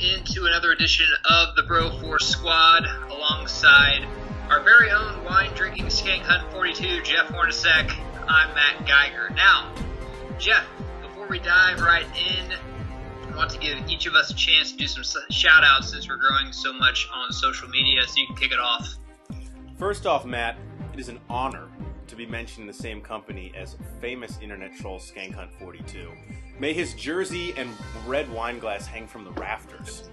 into another edition of the Bro Force Squad alongside our very own wine-drinking skank hunt 42, Jeff Hornacek. I'm Matt Geiger. Now, Jeff, before we dive right in, I want to give each of us a chance to do some shout-outs since we're growing so much on social media, so you can kick it off. First off, Matt, it is an honor to be mentioned in the same company as famous internet troll Skank Hunt 42. May his jersey and red wine glass hang from the rafters.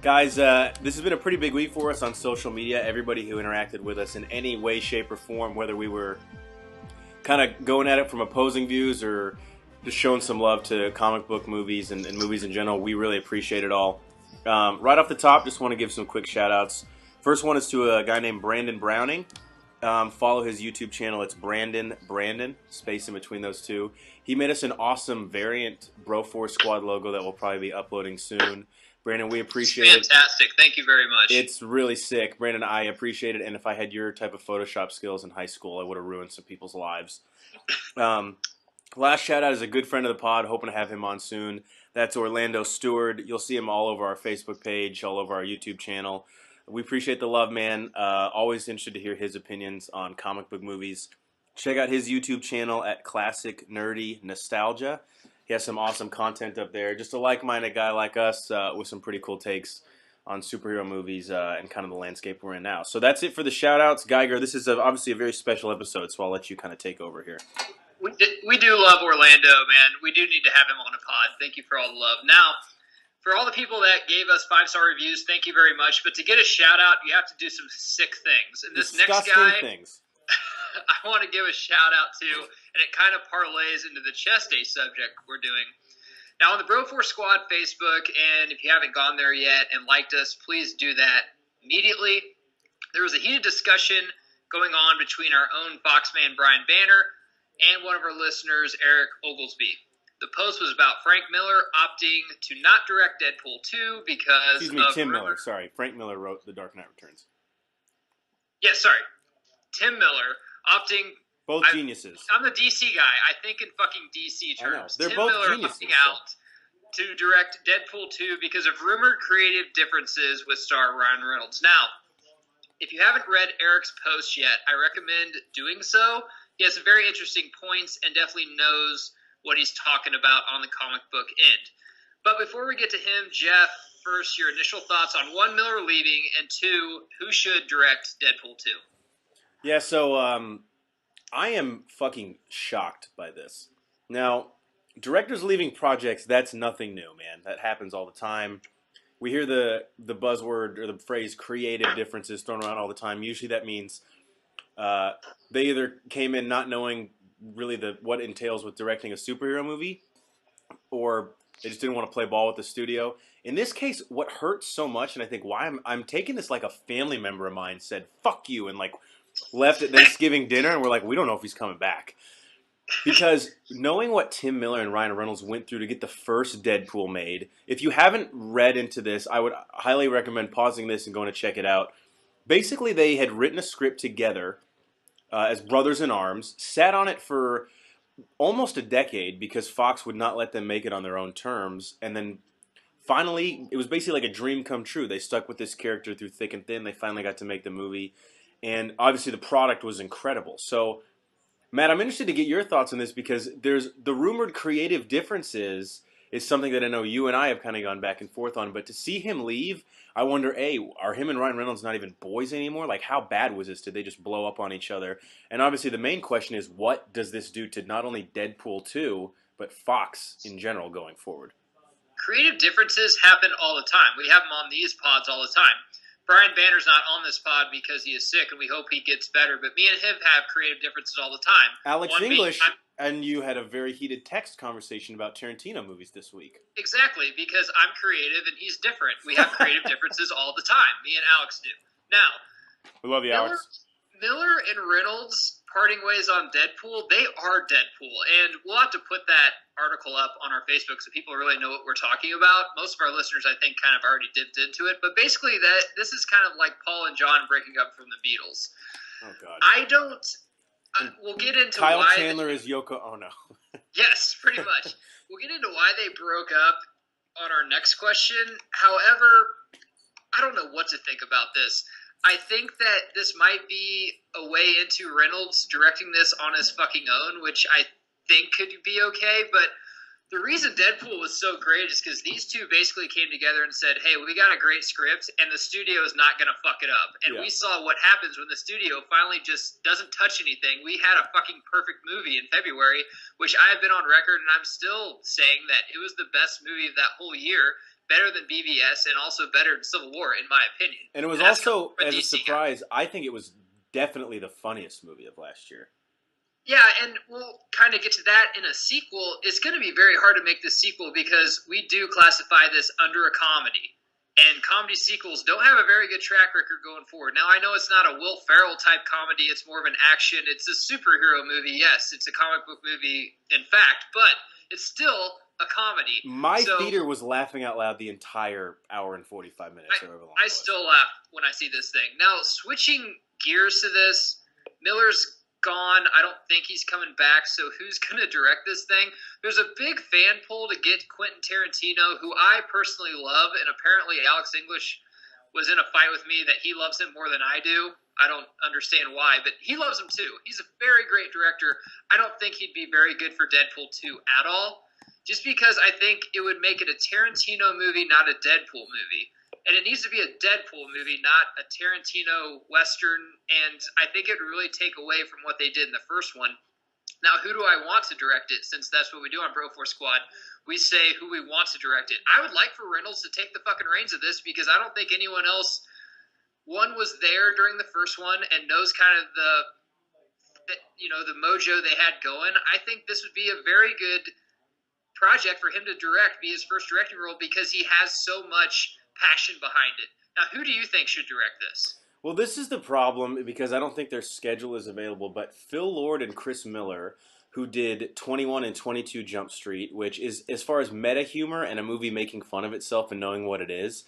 Guys, this has been a pretty big week for us on social media. Everybody who interacted with us in any way, shape, or form, whether we were kind of going at it from opposing views or just showing some love to comic book movies and movies in general, we really appreciate it all. Right off the top, just want to give some quick shout-outs. First one is to a guy named Brandon Browning. Follow his YouTube channel. It's Brandon, space in between those two. He made us an awesome variant Bro4 Squad logo that we'll probably be uploading soon. Brandon, we appreciate it. Fantastic. Thank you very much. It's really sick. Brandon, I appreciate it, and if I had your type of Photoshop skills in high school, I would have ruined some people's lives. Last shout-out is a good friend of the pod, hoping to have him on soon. That's Orlando Stewart. You'll see him all over our Facebook page, all over our YouTube channel. We appreciate the love, man. Always interested to hear his opinions on comic book movies. Check out his YouTube channel at Classic Nerdy Nostalgia. He has some awesome content up there. Just a like-minded guy like us with some pretty cool takes on superhero movies and kind of the landscape we're in now. So that's it for the shout-outs. Geiger, this is obviously a very special episode, so I'll let you kind of take over here. We do love Orlando, man. We do need to have him on a pod. Thank you for all the love. Now, for all the people that gave us 5-star reviews, thank you very much. But to get a shout-out, you have to do some sick things. And this Disgusting next guy, things. I want to give a shout-out to, and it kind of parlays into the chest day subject we're doing. Now, on the Bro4 Squad Facebook, and if you haven't gone there yet and liked us, please do that immediately. There was a heated discussion going on between our own Foxman Brian Banner and one of our listeners, Eric Oglesby. The post was about Frank Miller opting to not direct Deadpool 2 because Tim Miller. Sorry, Frank Miller wrote The Dark Knight Returns. Yes, sorry. Tim Miller opting... Both geniuses. I'm the DC guy. I think in fucking DC terms. I know. They're Tim both Miller geniuses, opting out to direct Deadpool 2 because of rumored creative differences with star Ryan Reynolds. Now, if you haven't read Eric's post yet, I recommend doing so. He has some very interesting points and definitely knows what he's talking about on the comic book end. But before we get to him, Jeff, first, your initial thoughts on one, Miller leaving, and two, who should direct Deadpool 2? Yeah, so I am fucking shocked by this. Now, directors leaving projects, that's nothing new, man. That happens all the time. We hear the buzzword or the phrase creative differences thrown around all the time. Usually that means they either came in not knowing really what entails with directing a superhero movie, or they just didn't want to play ball with the studio. In this case, what hurts so much, and I think why I'm taking this like a family member of mine said, fuck you, and like left at Thanksgiving dinner, and we're like, we don't know if he's coming back. Because knowing what Tim Miller and Ryan Reynolds went through to get the first Deadpool made, if you haven't read into this, I would highly recommend pausing this and going to check it out. Basically, they had written a script together as brothers in arms, sat on it for almost a decade because Fox would not let them make it on their own terms, and then finally, it was basically like a dream come true. They stuck with this character through thick and thin. They finally got to make the movie, and obviously the product was incredible. So, Matt, I'm interested to get your thoughts on this because there's the rumored creative differences is something that I know you and I have kind of gone back and forth on, but to see him leave, I wonder, are him and Ryan Reynolds not even boys anymore? Like, how bad was this? Did they just blow up on each other? And obviously the main question is, what does this do to not only Deadpool 2, but Fox in general going forward? Creative differences happen all the time. We have them on these pods all the time. Brian Banner's not on this pod because he is sick, and we hope he gets better. But me and him have creative differences all the time. Alex English and you had a very heated text conversation about Tarantino movies this week. Exactly, because I'm creative and he's different. We have creative differences all the time. Me and Alex do. Now, we love you, Alex. Miller and Reynolds parting ways on Deadpool, they are Deadpool. And we'll have to put that article up on our Facebook so people really know what we're talking about. Most of our listeners, I think, kind of already dipped into it. But basically, this is kind of like Paul and John breaking up from the Beatles. Oh, God. We'll get into Kyle why... Chandler is Yoko Ono. Yes, pretty much. We'll get into why they broke up on our next question. However, I don't know what to think about this. I think that this might be a way into Reynolds directing this on his fucking own, which I think could be okay, but the reason Deadpool was so great is because these two basically came together and said, hey, we got a great script, and the studio is not going to fuck it up. And we saw what happens when the studio finally just doesn't touch anything. We had a fucking perfect movie in February, which I have been on record, and I'm still saying that it was the best movie of that whole year, better than BVS, and also better than Civil War, in my opinion. And it was also, as a surprise, I think it was definitely the funniest movie of last year. Yeah, and we'll kind of get to that in a sequel. It's going to be very hard to make this sequel because we do classify this under a comedy. And comedy sequels don't have a very good track record going forward. Now, I know it's not a Will Ferrell type comedy. It's more of an action. It's a superhero movie. Yes, it's a comic book movie, in fact, but it's still a comedy. My theater was laughing out loud the entire hour and 45 minutes. I still laugh when I see this thing. Now, switching gears to this, Miller's gone. I don't think he's coming back, so who's going to direct this thing? There's a big fan poll to get Quentin Tarantino, who I personally love, and apparently Alex English was in a fight with me that he loves him more than I do. I don't understand why, but he loves him too. He's a very great director. I don't think he'd be very good for Deadpool 2 at all, just because I think it would make it a Tarantino movie, not a Deadpool movie. And it needs to be a Deadpool movie, not a Tarantino Western. And I think it would really take away from what they did in the first one. Now, who do I want to direct it? Since that's what we do on Bro Force Squad, we say who we want to direct it. I would like for Reynolds to take the fucking reins of this because I don't think anyone else, one, was there during the first one and knows kind of the mojo they had going. I think this would be a very good project for him to direct, be his first directing role, because he has so much passion behind it. Now, who do you think should direct this? Well, this is the problem because I don't think their schedule is available, but Phil Lord and Chris Miller, who did 21 and 22 Jump Street, which is, as far as meta humor and a movie making fun of itself and knowing what it is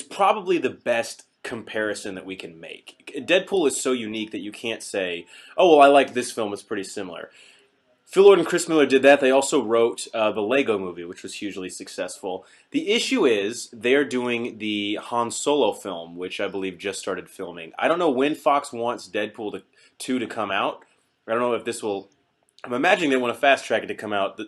probably the best comparison that we can make. Deadpool is so unique that you can't say, oh, well, I like this film, it's pretty similar. Phil Lord and Chris Miller did that. They also wrote the Lego Movie, which was hugely successful. The issue is they're doing the Han Solo film, which I believe just started filming. I don't know when Fox wants Deadpool 2 to come out. I don't know if this will... I'm imagining they want to fast-track it to come out,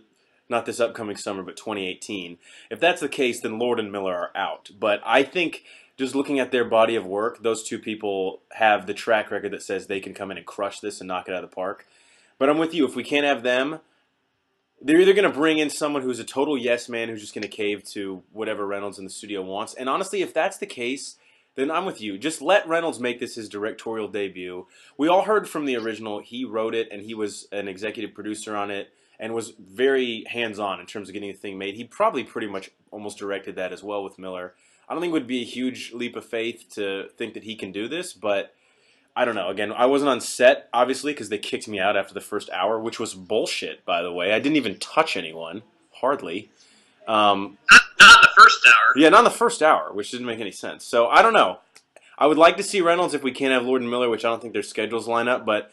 not this upcoming summer, but 2018. If that's the case, then Lord and Miller are out. But I think, just looking at their body of work, those two people have the track record that says they can come in and crush this and knock it out of the park. But I'm with you. If we can't have them, they're either going to bring in someone who's a total yes man who's just going to cave to whatever Reynolds in the studio wants. And honestly, if that's the case, then I'm with you. Just let Reynolds make this his directorial debut. We all heard from the original. He wrote it, and he was an executive producer on it and was very hands-on in terms of getting the thing made. He probably pretty much almost directed that as well with Miller. I don't think it would be a huge leap of faith to think that he can do this, but... I don't know. Again, I wasn't on set, obviously, because they kicked me out after the first hour, which was bullshit, by the way. I didn't even touch anyone. Hardly. Not in the first hour. Yeah, not in the first hour, which didn't make any sense. So, I don't know. I would like to see Reynolds if we can't have Lord and Miller, which I don't think their schedules line up, but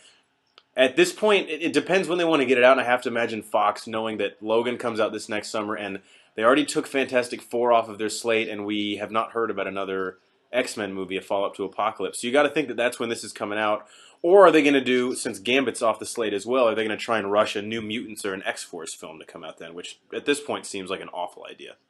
at this point, it depends when they want to get it out, and I have to imagine Fox, knowing that Logan comes out this next summer, and they already took Fantastic Four off of their slate, and we have not heard about another X-Men movie, a follow-up to Apocalypse. So you got to think that that's when this is coming out. Or are they going to do, since Gambit's off the slate as well, are they going to try and rush a New Mutants or an X-Force film to come out then, which at this point seems like an awful idea.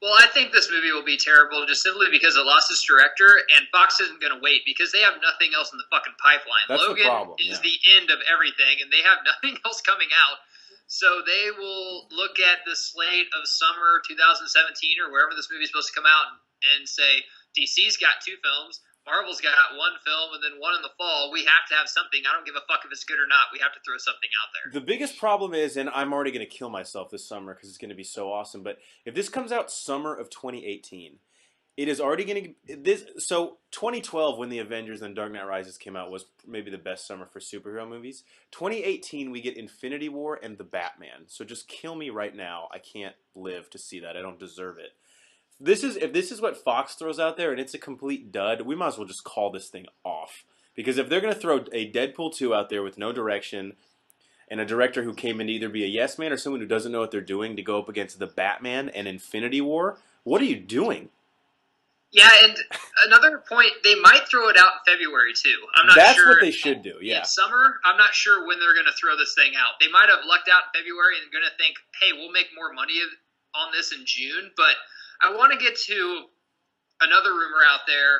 Well, I think this movie will be terrible just simply because it lost its director, and Fox isn't going to wait because they have nothing else in the fucking pipeline. That's Logan the problem, is the end of everything, and they have nothing else coming out. So they will look at the slate of summer 2017 or wherever this movie is supposed to come out and say, DC's got 2 films, Marvel's got 1 film, and then 1 in the fall. We have to have something. I don't give a fuck if it's good or not. We have to throw something out there. The biggest problem is, and I'm already going to kill myself this summer because it's going to be so awesome, but if this comes out summer of 2018, it is already going to... So 2012, when the Avengers and Dark Knight Rises came out, was maybe the best summer for superhero movies. 2018, we get Infinity War and The Batman. So just kill me right now. I can't live to see that. I don't deserve it. If this is what Fox throws out there and it's a complete dud, we might as well just call this thing off. Because if they're going to throw a Deadpool 2 out there with no direction, and a director who came in to either be a yes man or someone who doesn't know what they're doing to go up against the Batman and Infinity War. What are you doing? Yeah, and another point, they might throw it out in February too. I'm not That's sure. what they should do, yeah. In summer, I'm not sure when they're going to throw this thing out. They might have lucked out in February and going to think, hey, we'll make more money on this in June. But I want to get to another rumor out there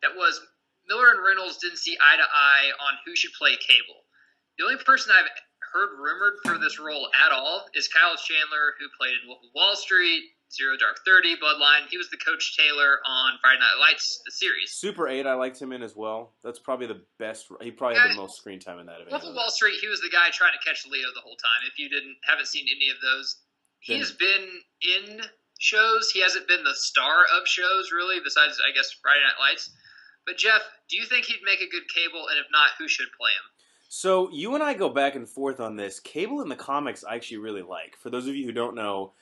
that was Miller and Reynolds didn't see eye to eye on who should play Cable. The only person I've heard rumored for this role at all is Kyle Chandler, who played in Wolf of Wall Street, Zero Dark 30, Bloodline. He was the Coach Taylor on Friday Night Lights, the series. Super 8, I liked him in as well. That's probably the best. He probably had the most screen time in that event. Wolf of Wall Street, he was the guy trying to catch Leo the whole time. If you haven't seen any of those, he has been in shows. He hasn't been the star of shows, really, besides, I guess, Friday Night Lights. But, Jeff, do you think he'd make a good Cable? And if not, who should play him? So, you and I go back and forth on this. Cable in the comics I actually really like. For those of you who don't know,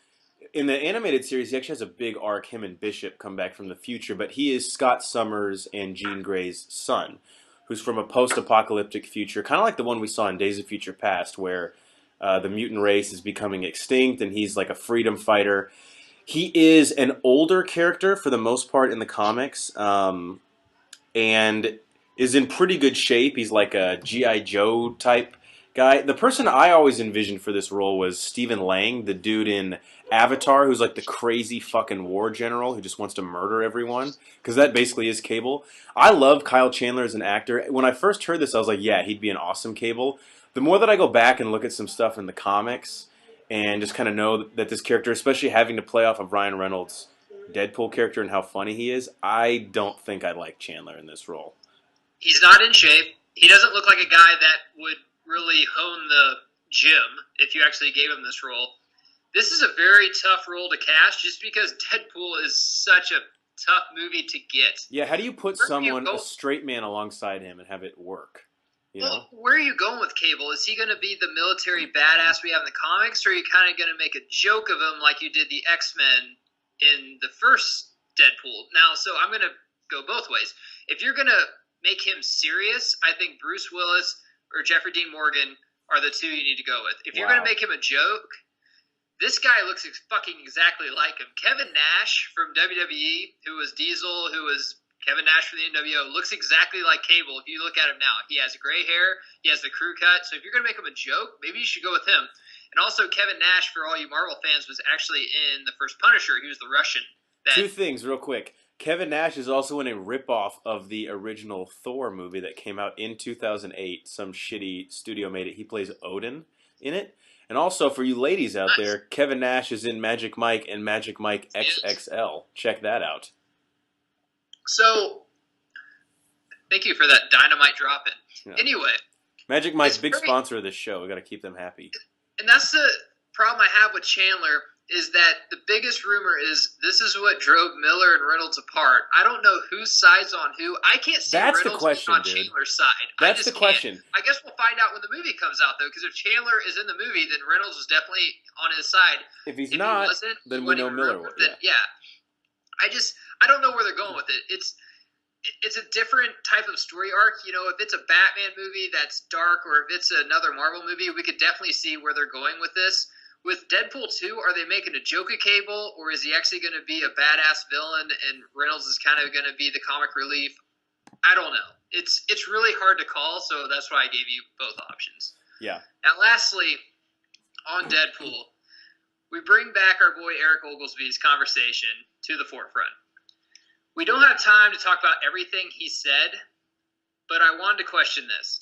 in the animated series, he actually has a big arc. Him and Bishop come back from the future, but he is Scott Summers and Jean Grey's son, who's from a post-apocalyptic future, kind of like the one we saw in Days of Future Past, where the mutant race is becoming extinct, and he's like a freedom fighter. He is an older character for the most part in the comics, and is in pretty good shape. He's like a G.I. Joe type guy. The person I always envisioned for this role was Stephen Lang, the dude in Avatar, who's like the crazy fucking war general who just wants to murder everyone, because that basically is Cable. I love Kyle Chandler as an actor. When I first heard this, I was like, yeah, he'd be an awesome Cable. The more that I go back and look at some stuff in the comics and just kind of know that this character, especially having to play off of Ryan Reynolds' Deadpool character and how funny he is, I don't think I like Chandler in this role. He's not in shape. He doesn't look like a guy that would really hone the gym if you actually gave him this role. This is a very tough role to cast just because Deadpool is such a tough movie to get. Yeah, how do you put a straight man alongside him and have it work? Well, where are you going with Cable? Is he going to be the military badass we have in the comics, or are you kind of going to make a joke of him like you did the X-Men in the first Deadpool? Now, so I'm going to go both ways. If you're going to make him serious, I think Bruce Willis or Jeffrey Dean Morgan are the two you need to go with. If you're going to make him a joke, this guy looks fucking exactly like him. Kevin Nash from WWE, who was Diesel, who was Kevin Nash from the NWO, looks exactly like Cable if you look at him now. He has gray hair. He has the crew cut. So if you're going to make him a joke, maybe you should go with him. And also, Kevin Nash, for all you Marvel fans, was actually in the first Punisher. He was the Russian. Two things real quick. Kevin Nash is also in a ripoff of the original Thor movie that came out in 2008. Some shitty studio made it. He plays Odin in it. And also, for you ladies out there, Kevin Nash is in Magic Mike and Magic Mike XXL. Check that out. So, thank you for that dynamite drop-in. Yeah. Anyway. Magic Mike's big sponsor of this show. We got to keep them happy. And that's the problem I have with Chandler, is that the biggest rumor is this is what drove Miller and Reynolds apart. I don't know whose side's on who. I can't see Reynolds on Chandler's side. That's the question. I guess we'll find out when the movie comes out, though, because if Chandler is in the movie, then Reynolds is definitely on his side. If he's not, then we know Miller would. Yeah. I don't know where they're going with it. It's a different type of story arc. You know, if it's a Batman movie that's dark, or if it's another Marvel movie, we could definitely see where they're going with this. With Deadpool 2, are they making a joke of Cable, or is he actually going to be a badass villain and Reynolds is kind of going to be the comic relief? I don't know. It's really hard to call, so that's why I gave you both options. Yeah. And lastly, on Deadpool, we bring back our boy Eric Oglesby's conversation to the forefront. We don't have time to talk about everything he said, but I wanted to question this.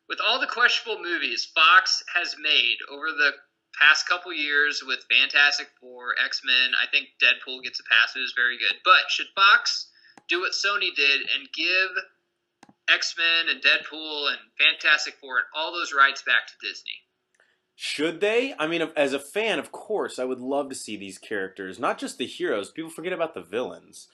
With all the questionable movies Fox has made over the past couple years with Fantastic Four, X-Men, I think Deadpool gets a pass. It was very good. But should Fox do what Sony did and give X-Men and Deadpool and Fantastic Four and all those rights back to Disney? Should they? I mean, as a fan, of course, I would love to see these characters, not just the heroes. People forget about the villains,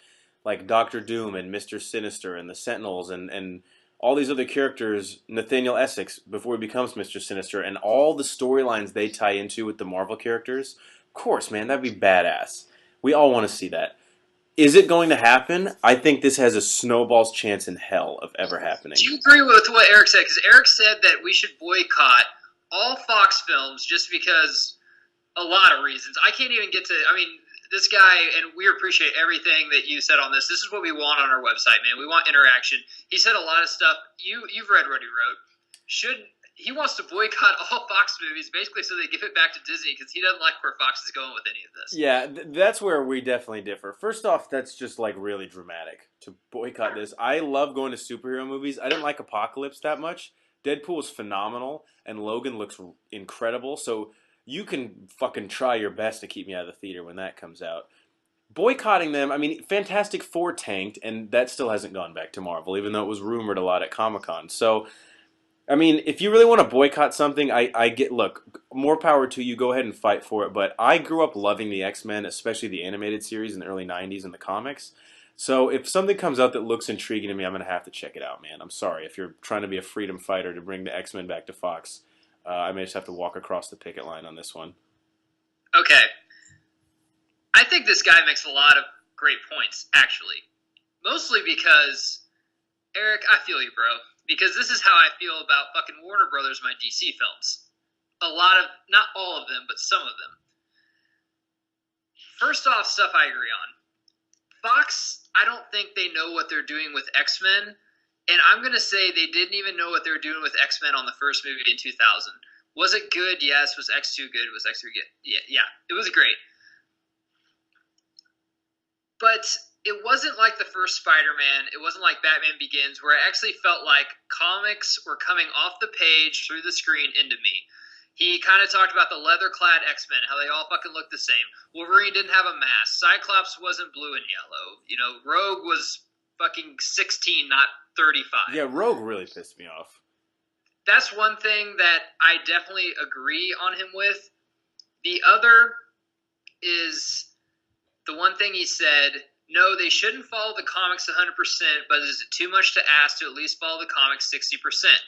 like Doctor Doom and Mr. Sinister and the Sentinels and all these other characters, Nathaniel Essex, before he becomes Mr. Sinister, and all the storylines they tie into with the Marvel characters. Of course, man, that'd be badass. We all want to see that. Is it going to happen? I think this has a snowball's chance in hell of ever happening. Do you agree with what Eric said? Because Eric said that we should boycott all Fox films just because a lot of reasons. I can't even get to. I mean, this guy, and we appreciate everything that you said on this. This is what we want on our website, man. We want interaction. He said a lot of stuff. You've read what he wrote. He wants to boycott all Fox movies, basically, so they give it back to Disney because he doesn't like where Fox is going with any of this. Yeah, that's where we definitely differ. First off, that's just like really dramatic to boycott this. I love going to superhero movies. I didn't like Apocalypse that much. Deadpool is phenomenal, and Logan looks incredible. So you can fucking try your best to keep me out of the theater when that comes out. Boycotting them, I mean, Fantastic Four tanked, and that still hasn't gone back to Marvel, even though it was rumored a lot at Comic-Con. So, I mean, if you really want to boycott something, I get, look, more power to you, go ahead and fight for it, but I grew up loving the X-Men, especially the animated series in the early 90s and the comics. So if something comes out that looks intriguing to me, I'm going to have to check it out, man. I'm sorry. If you're trying to be a freedom fighter to bring the X-Men back to Fox, I may just have to walk across the picket line on this one. Okay. I think this guy makes a lot of great points, actually. Mostly because, Eric, I feel you, bro. Because this is how I feel about fucking Warner Brothers, my DC films. A lot of, not all of them, but some of them. First off, stuff I agree on. Fox, I don't think they know what they're doing with X-Men. And I'm going to say they didn't even know what they were doing with X-Men on the first movie in 2000. Was it good? Yes. Was X2 good? Was X3 good? Yeah. It was great. But it wasn't like the first Spider-Man. It wasn't like Batman Begins, where I actually felt like comics were coming off the page through the screen into me. He kind of talked about the leather-clad X-Men, how they all fucking looked the same. Wolverine didn't have a mask. Cyclops wasn't blue and yellow. You know, Rogue was fucking 16, not 35. Yeah, Rogue really pissed me off. That's one thing that I definitely agree on him with. The other is the one thing he said, no, they shouldn't follow the comics 100%, but is it too much to ask to at least follow the comics 60%?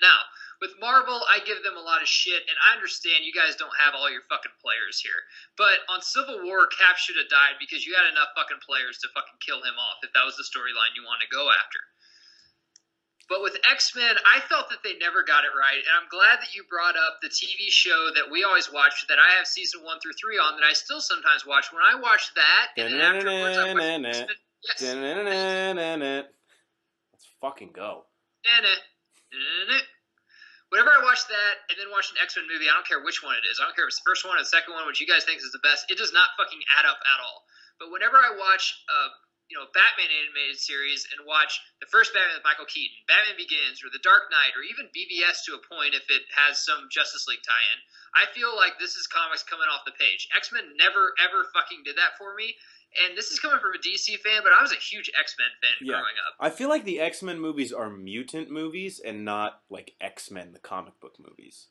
Now, with Marvel, I give them a lot of shit, and I understand you guys don't have all your fucking players here. But on Civil War, Cap should have died because you had enough fucking players to fucking kill him off if that was the storyline you want to go after. But with X-Men, I felt that they never got it right, and I'm glad that you brought up the TV show that we always watch, that I have season 1 through 3 on, that I still sometimes watch. When I watch that, and then afterwards I watch X-Men. Yes. Let's fucking go. Whenever I watch that and then watch an X-Men movie, I don't care which one it is. I don't care if it's the first one or the second one, which you guys think is the best. It does not fucking add up at all. But whenever I watch Batman animated series and watch the first Batman with Michael Keaton, Batman Begins, or The Dark Knight, or even BVS to a point if it has some Justice League tie-in, I feel like this is comics coming off the page. X-Men never, ever fucking did that for me. And this is coming from a DC fan, but I was a huge X-Men fan growing up. I feel like the X-Men movies are mutant movies and not like X-Men, the comic book movies.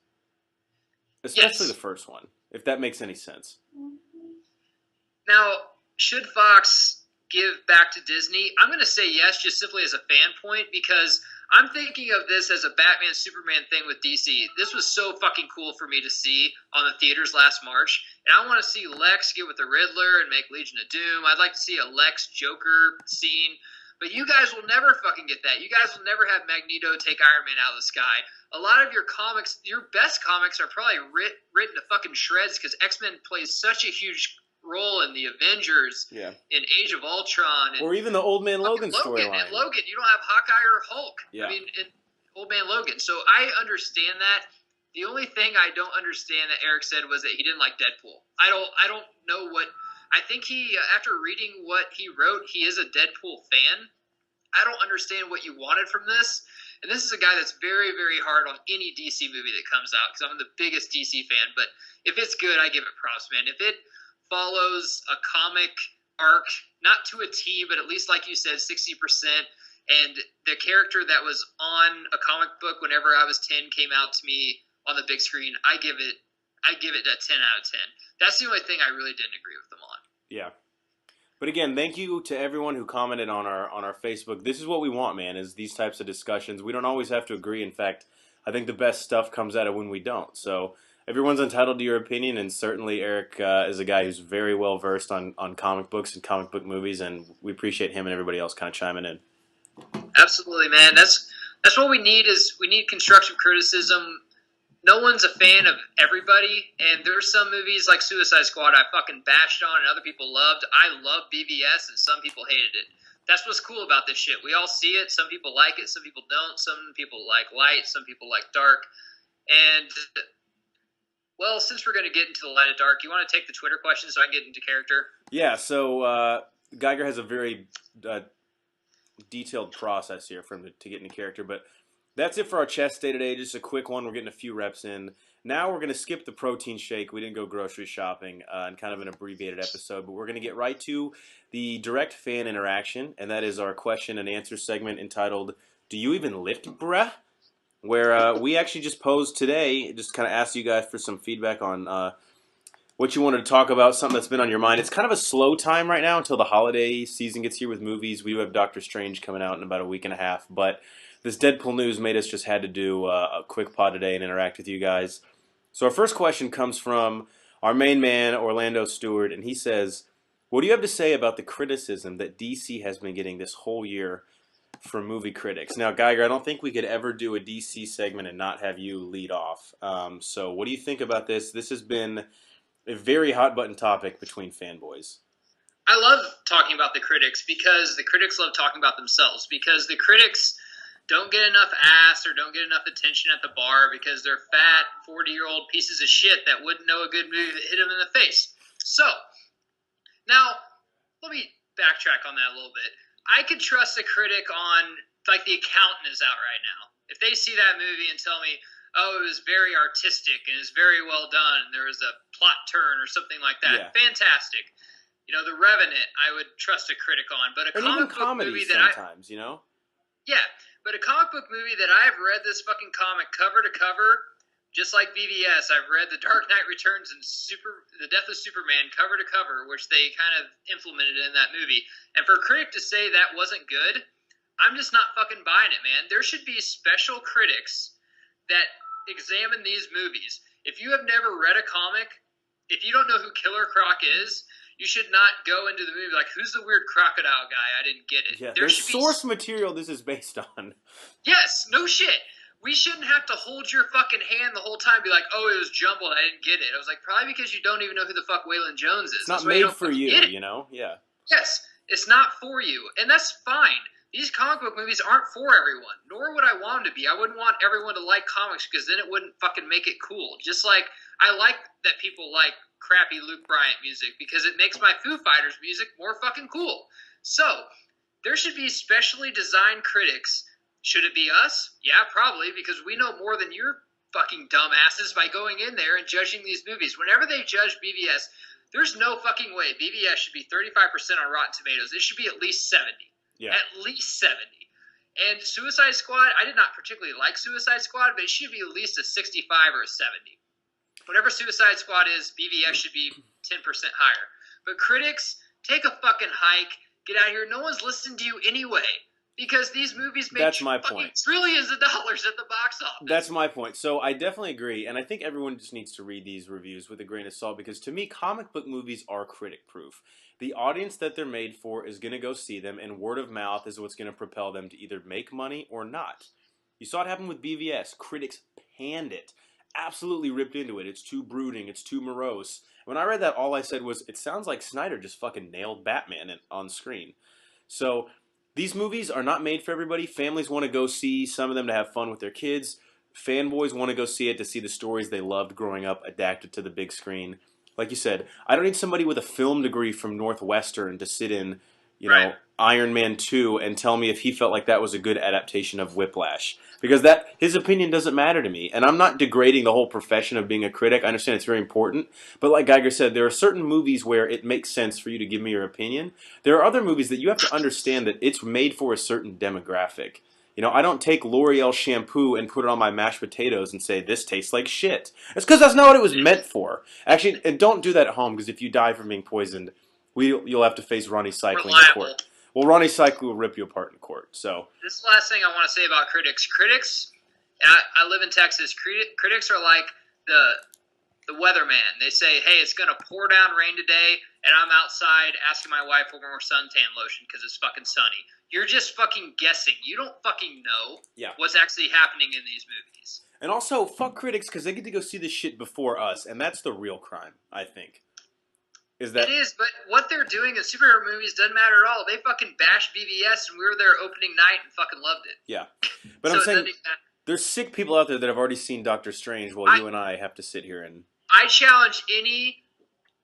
Especially the first one, if that makes any sense. Now, should Fox give back to Disney? I'm going to say yes, just simply as a fan point, because I'm thinking of this as a Batman-Superman thing with DC. This was so fucking cool for me to see on the theaters last March. And I want to see Lex get with the Riddler and make Legion of Doom. I'd like to see a Lex Joker scene. But you guys will never fucking get that. You guys will never have Magneto take Iron Man out of the sky. A lot of your comics, your best comics are probably written to fucking shreds because X-Men plays such a huge role in the Avengers, in Age of Ultron, or even the Old Man Logan storyline. And Logan, you don't have Hawkeye or Hulk. Yeah. I mean, Old Man Logan. So I understand that. The only thing I don't understand that Eric said was that he didn't like Deadpool. I don't know what. I think he, after reading what he wrote, he is a Deadpool fan. I don't understand what you wanted from this. And this is a guy that's very, very hard on any DC movie that comes out because I'm the biggest DC fan. But if it's good, I give it props, man. If it follows a comic arc, not to a T, but at least, like you said, 60%, and the character that was on a comic book whenever I was 10 came out to me on the big screen, I give it a 10 out of 10. That's the only thing I really didn't agree with them on. Yeah. But again, thank you to everyone who commented on our Facebook. This is what we want, man, is these types of discussions. We don't always have to agree. In fact, I think the best stuff comes out of when we don't. So everyone's entitled to your opinion, and certainly Eric is a guy who's very well versed on comic books and comic book movies, and we appreciate him and everybody else kind of chiming in. Absolutely, man. That's what we need, is we need constructive criticism. no one's a fan of everybody, and there's some movies like Suicide Squad I fucking bashed on and other people loved. I love BVS, and some people hated it. That's what's cool about this shit. We all see it. Some people like it, some people don't. Some people like light, some people like dark. And, well, since we're going to get into the light of dark, you want to take the Twitter question so I can get into character? Yeah, so Geiger has a very detailed process here for him to get into character, but that's it for our chest day today. Just a quick one. We're getting a few reps in. Now we're going to skip the protein shake. We didn't go grocery shopping and kind of an abbreviated episode, but we're going to get right to the direct fan interaction, and that is our question and answer segment entitled, Do You Even Lift, Bruh? Where we actually just posed today, just kind of asked you guys for some feedback on what you wanted to talk about, something that's been on your mind. It's kind of a slow time right now until the holiday season gets here with movies. We do have Doctor Strange coming out in about a week and a half, but this Deadpool news made us just had to do a quick pod today and interact with you guys. So our first question comes from our main man, Orlando Stewart, and he says, what do you have to say about the criticism that DC has been getting this whole year from movie critics? Now, Geiger, I don't think we could ever do a DC segment and not have you lead off. So what do you think about this? This has been a very hot-button topic between fanboys. I love talking about the critics because the critics love talking about themselves, because the critics don't get enough ass or don't get enough attention at the bar because they're fat, 40-year-old pieces of shit that wouldn't know a good movie that hit them in the face. So, now, let me backtrack on that a little bit. I could trust a critic on, like, The Accountant is out right now. If they see that movie and tell me, oh, it was very artistic and it's very well done, there was a plot turn or something like that, fantastic. You know, The Revenant, I would trust a critic on. But a comic book movie that sometimes, you know? Yeah. But a comic book movie that I've read this fucking comic cover to cover, just like BVS, I've read The Dark Knight Returns and The Death of Superman cover to cover, which they kind of implemented in that movie. And for a critic to say that wasn't good, I'm just not fucking buying it, man. There should be special critics that examine these movies. If you have never read a comic, if you don't know who Killer Croc is, you should not go into the movie like, who's the weird crocodile guy? I didn't get it. Yeah, there's source material this is based on. Yes, no shit. We shouldn't have to hold your fucking hand the whole time and be like, oh, it was jumbled, I didn't get it. I was like, probably because you don't even know who the fuck Waylon Jones is. It's not made for you, you know? Yeah. Yes, it's not for you. And that's fine. These comic book movies aren't for everyone, nor would I want them to be. I wouldn't want everyone to like comics because then it wouldn't fucking make it cool. Just like I like that people like crappy Luke Bryant music because it makes my Foo Fighters music more fucking cool. So, there should be specially designed critics. Should it be us? Yeah, probably, because we know more than your fucking dumbasses by going in there and judging these movies. Whenever they judge BVS, there's no fucking way BVS should be 35% on Rotten Tomatoes. It should be at least 70. Yeah. At least 70. And Suicide Squad, I did not particularly like Suicide Squad, but it should be at least a 65 or a 70. Whatever Suicide Squad is, BVS should be 10% higher. But critics, take a fucking hike. Get out of here. No one's listening to you anyway. Because these movies make trillions of dollars at the box office. That's my point. So I definitely agree. And I think everyone just needs to read these reviews with a grain of salt. Because to me, comic book movies are critic-proof. The audience that they're made for is going to go see them. And word of mouth is what's going to propel them to either make money or not. You saw it happen with BVS. Critics panned it. Absolutely ripped into it. It's too brooding. It's too morose. When I read that, all I said was, it sounds like Snyder just fucking nailed Batman on screen. So these movies are not made for everybody. Families want to go see some of them to have fun with their kids. Fanboys want to go see it to see the stories they loved growing up adapted to the big screen. Like you said, I don't need somebody with a film degree from Northwestern to sit in, you know, Iron Man 2 and tell me if he felt like that was a good adaptation of Whiplash. Because his opinion doesn't matter to me. And I'm not degrading the whole profession of being a critic. I understand it's very important. But like Geiger said, there are certain movies where it makes sense for you to give me your opinion. There are other movies that you have to understand that it's made for a certain demographic. You know, I don't take L'Oreal shampoo and put it on my mashed potatoes and say, this tastes like shit. It's because that's not what it was meant for. Actually, and don't do that at home, because if you die from being poisoned, you'll have to face Ronnie Cycling in court. Well, Ronnie Cycling will rip you apart in court. So this is the last thing I want to say about critics. Critics, I live in Texas. Critics are like the weatherman. They say, hey, it's going to pour down rain today, and I'm outside asking my wife for more suntan lotion because it's fucking sunny. You're just fucking guessing. You don't fucking know what's actually happening in these movies. And also, fuck critics because they get to go see this shit before us, and that's the real crime, I think. It is, but what they're doing in superhero movies doesn't matter at all. They fucking bashed BVS, and we were there opening night and fucking loved it. Yeah. But so I'm saying, there's sick people out there that have already seen Doctor Strange while you and I have to sit here and... I challenge any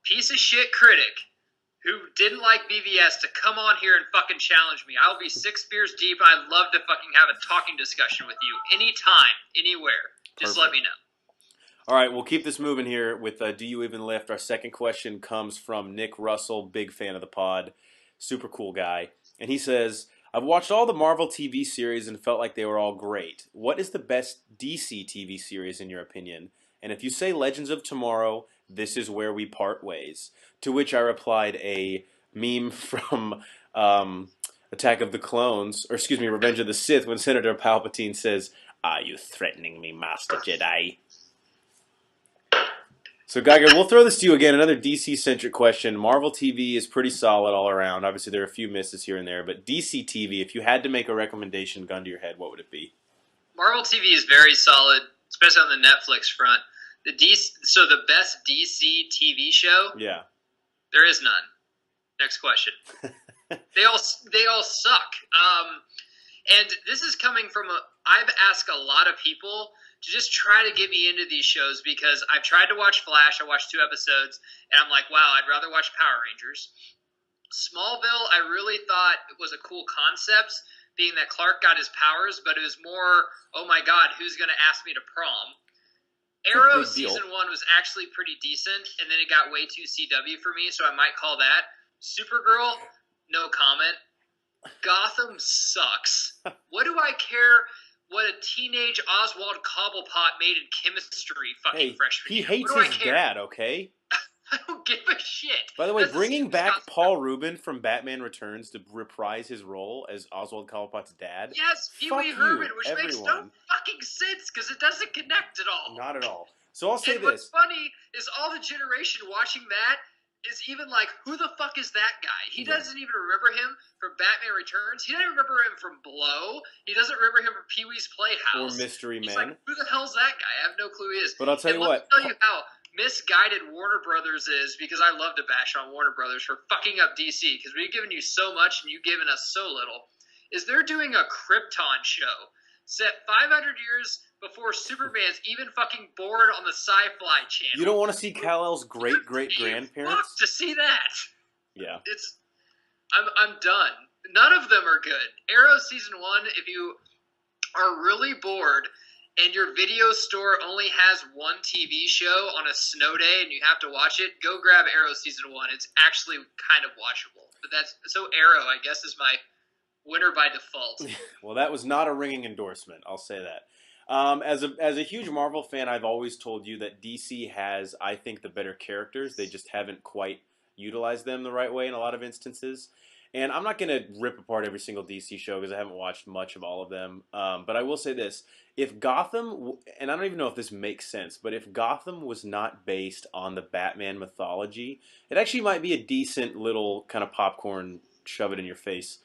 piece of shit critic who didn't like BVS to come on here and fucking challenge me. I'll be 6 beers deep. I'd love to fucking have a talking discussion with you anytime, anywhere. Just let me know. All right, we'll keep this moving here with Do You Even Lift? Our second question comes from Nick Russell, big fan of the pod, super cool guy. And he says, I've watched all the Marvel TV series and felt like they were all great. What is the best DC TV series in your opinion? And if you say Legends of Tomorrow, this is where we part ways. To which I replied a meme from Attack of the Clones, or excuse me, Revenge of the Sith, when Senator Palpatine says, "Are you threatening me, Master Jedi?" So, Geiger, we'll throw this to you again. Another DC-centric question. Marvel TV is pretty solid all around. Obviously, there are a few misses here and there. But DC TV, if you had to make a recommendation, gun to your head, what would it be? Marvel TV is very solid, especially on the Netflix front. So the best DC TV show? Yeah. There is none. Next question. They all suck. And this is coming from I've asked a lot of people to just try to get me into these shows because I've tried to watch Flash. I watched 2 episodes, and I'm like, wow, I'd rather watch Power Rangers. Smallville, I really thought it was a cool concept, being that Clark got his powers, but it was more, oh my god, who's going to ask me to prom? Arrow Season 1 was actually pretty decent, and then it got way too CW for me, so I might call that. Supergirl, no comment. Gotham sucks. What do I care what a teenage Oswald Cobblepot made in chemistry fucking freshman year? He hates his dad, okay? I don't give a shit. By the way, bringing back Paul Rubin from Batman Returns to reprise his role as Oswald Cobblepot's dad. Yes, Pee Wee Herman, which makes no fucking sense because it doesn't connect at all. Not at all. So I'll say this. What's funny is all the generation watching that is even like, who the fuck is that guy? He doesn't even remember him from Batman Returns. He doesn't remember him from Blow. He doesn't remember him from Pee-wee's Playhouse. Or Mystery He's Men. Like, who the hell's that guy? I have no clue who he is. But I'll tell you what. Let me tell you how misguided Warner Brothers is, because I love to bash on Warner Brothers for fucking up DC, because we've given you so much and you've given us so little, is they're doing a Krypton show set 500 years before Superman's even fucking born on the Sci-Fi Channel. You don't want to see Kal-El's great-great-grandparents? To see that. Yeah. I'm done. None of them are good. Arrow Season 1, if you are really bored and your video store only has one TV show on a snow day and you have to watch it, go grab Arrow Season 1. It's actually kind of watchable. But so Arrow, I guess, is my winner by default. Well, that was not a ringing endorsement. I'll say that. As a huge Marvel fan, I've always told you that DC has, I think, the better characters. They just haven't quite utilized them the right way in a lot of instances. And I'm not going to rip apart every single DC show because I haven't watched much of all of them. But I will say this. If Gotham, and I don't even know if this makes sense, but if Gotham was not based on the Batman mythology, it actually might be a decent little kind of popcorn, shove it in your face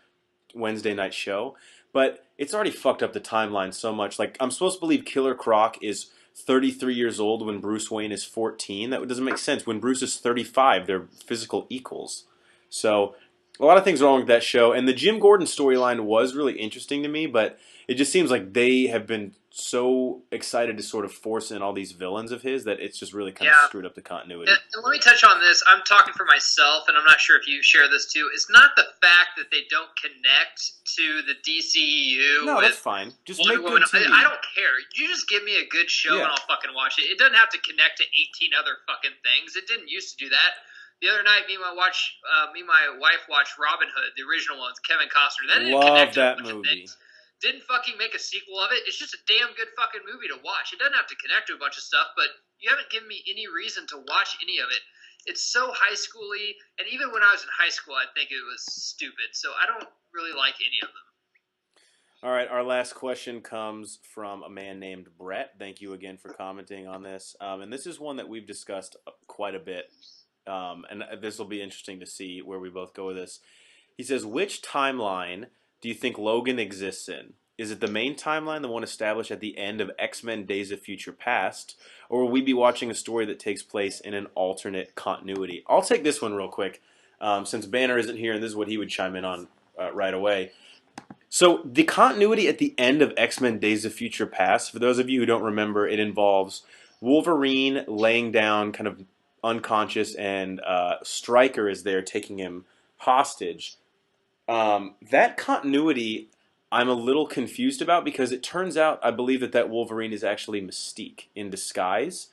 Wednesday night show. But it's already fucked up the timeline so much. Like, I'm supposed to believe Killer Croc is 33 years old when Bruce Wayne is 14. That doesn't make sense. When Bruce is 35, they're physical equals. So a lot of things wrong with that show. And the Jim Gordon storyline was really interesting to me, but it just seems like they have been so excited to sort of force in all these villains of his that it's just really kind of screwed up the continuity. And let me touch on this. I'm talking for myself, and I'm not sure if you share this too. It's not the fact that they don't connect to the DCEU. No, that's fine. Just make good TV. I don't care. You just give me a good show and I'll fucking watch it. It doesn't have to connect to 18 other fucking things. It didn't used to do that. The other night, me and my wife watched Robin Hood, the original one with Kevin Costner. That didn't connect to a bunch of things. Didn't fucking make a sequel of it. It's just a damn good fucking movie to watch. It doesn't have to connect to a bunch of stuff, but you haven't given me any reason to watch any of it. It's so high school-y, and even when I was in high school, I think it was stupid. So I don't really like any of them. All right, our last question comes from a man named Brett. Thank you again for commenting on this. And this is one that we've discussed quite a bit. And this will be interesting to see where we both go with this. He says, which timeline do you think Logan exists in? Is it the main timeline, the one established at the end of X-Men Days of Future Past, or will we be watching a story that takes place in an alternate continuity? I'll take this one real quick, since Banner isn't here, and this is what he would chime in on right away. So the continuity at the end of X-Men Days of Future Past, for those of you who don't remember, it involves Wolverine laying down kind of unconscious, and Stryker is there taking him hostage. That continuity I'm a little confused about, because it turns out I believe that Wolverine is actually Mystique in disguise.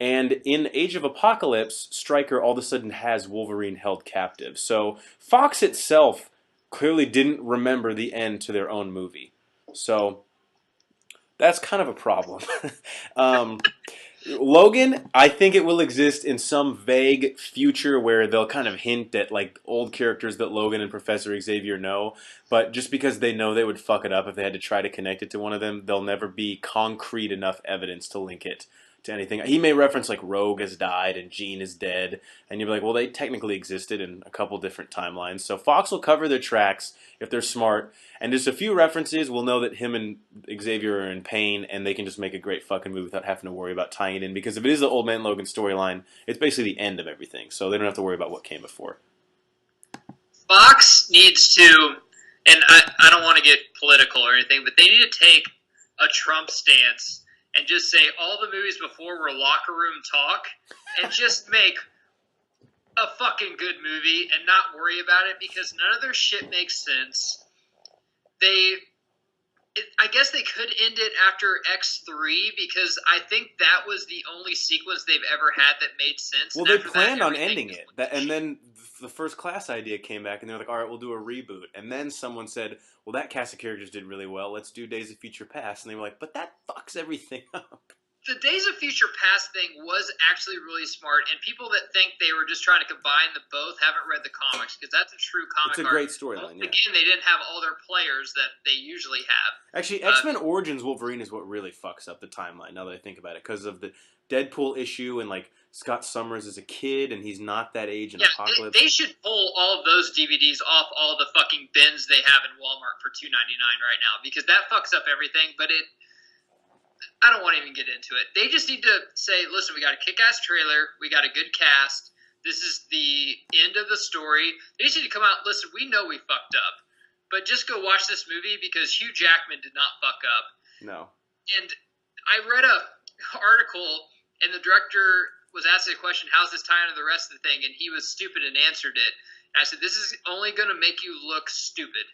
And in Age of Apocalypse, Stryker all of a sudden has Wolverine held captive. So Fox itself clearly didn't remember the end to their own movie. So that's kind of a problem. Logan, I think it will exist in some vague future where they'll kind of hint at like old characters that Logan and Professor Xavier know, but just because they know they would fuck it up if they had to try to connect it to one of them, there'll never be concrete enough evidence to link it to anything. He may reference like Rogue has died and Jean is dead, and you'll be like, well, they technically existed in a couple different timelines. So Fox will cover their tracks if they're smart, and just a few references, we'll know that him and Xavier are in pain, and they can just make a great fucking movie without having to worry about tying it in, because if it is the Old Man Logan storyline, it's basically the end of everything, so they don't have to worry about what came before. Fox needs to, and I don't want to get political or anything, but they need to take a Trump stance and just say all the movies before were locker room talk, and just make a fucking good movie and not worry about it, because none of their shit makes sense. I guess they could end it after X3, because I think that was the only sequence they've ever had that made sense. Well, they planned on ending it, and then the First Class idea came back, and they were like, all right, we'll do a reboot. And then someone said, well, that cast of characters did really well, let's do Days of Future Past. And they were like, but that fucks everything up. The Days of Future Past thing was actually really smart, and people that think they were just trying to combine the both haven't read the comics, because that's a true comic. It's a great storyline, yeah. Again, they didn't have all their players that they usually have. Actually, X-Men Origins Wolverine is what really fucks up the timeline, now that I think about it, because of the Deadpool issue, and like Scott Summers is a kid, and he's not that age in Apocalypse. They should pull all of those DVDs off all the fucking bins they have in Walmart for $2.99 right now, because that fucks up everything, but I don't want to even get into it. They just need to say, listen, we got a kick-ass trailer. We got a good cast. This is the end of the story. They just need to come out, listen, we know we fucked up, but just go watch this movie, because Hugh Jackman did not fuck up. No. And I read a article, and the director was asked a question, how's this tie into the rest of the thing? And he was stupid and answered it. And I said, this is only going to make you look stupid.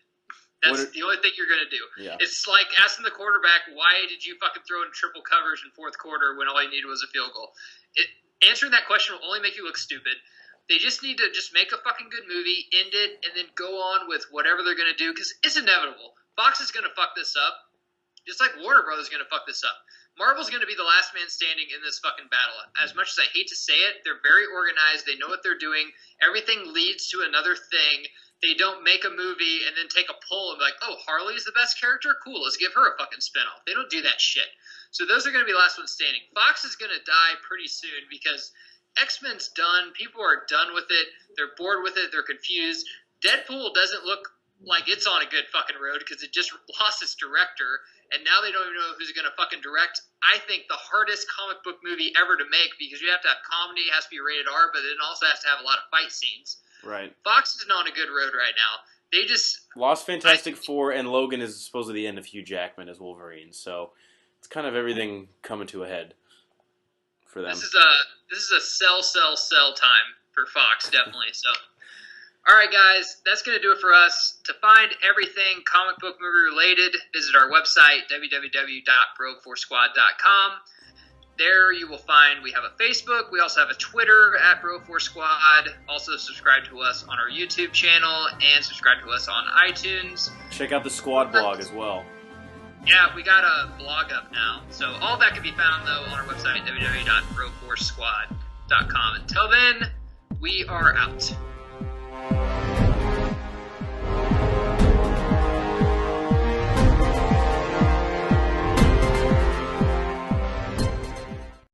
That's the only thing you're going to do. Yeah. It's like asking the quarterback, why did you fucking throw in triple coverage in fourth quarter when all you needed was a field goal? Answering that question will only make you look stupid. They just need to just make a fucking good movie, end it, and then go on with whatever they're going to do, because it's inevitable. Fox is going to fuck this up, just like Warner Brothers is going to fuck this up. Marvel's going to be the last man standing in this fucking battle. As much as I hate to say it, they're very organized. They know what they're doing. Everything leads to another thing. They don't make a movie and then take a poll and be like, oh, Harley's the best character? Cool, let's give her a fucking spinoff. They don't do that shit. So those are going to be the last ones standing. Fox is going to die pretty soon, because X-Men's done. People are done with it. They're bored with it. They're confused. Deadpool doesn't look like it's on a good fucking road, because it just lost its director, and now they don't even know who's going to fucking direct. I think the hardest comic book movie ever to make, because you have to have comedy, it has to be rated R, but it also has to have a lot of fight scenes. Right. Fox is not on a good road right now. They just lost Fantastic Four, and Logan is supposedly the end of Hugh Jackman as Wolverine. So it's kind of everything coming to a head for them. This is a sell time for Fox, definitely. So, all right, guys, that's going to do it for us. To find everything comic book movie related, visit our website, www.bro4squad.com. There you will find we have a Facebook. We also have a Twitter at Bro4Squad. Also subscribe to us on our YouTube channel and subscribe to us on iTunes. Check out the Squad blog as well. Yeah, we got a blog up now. So all that can be found, though, on our website, www.bro4squad.com. Until then, we are out.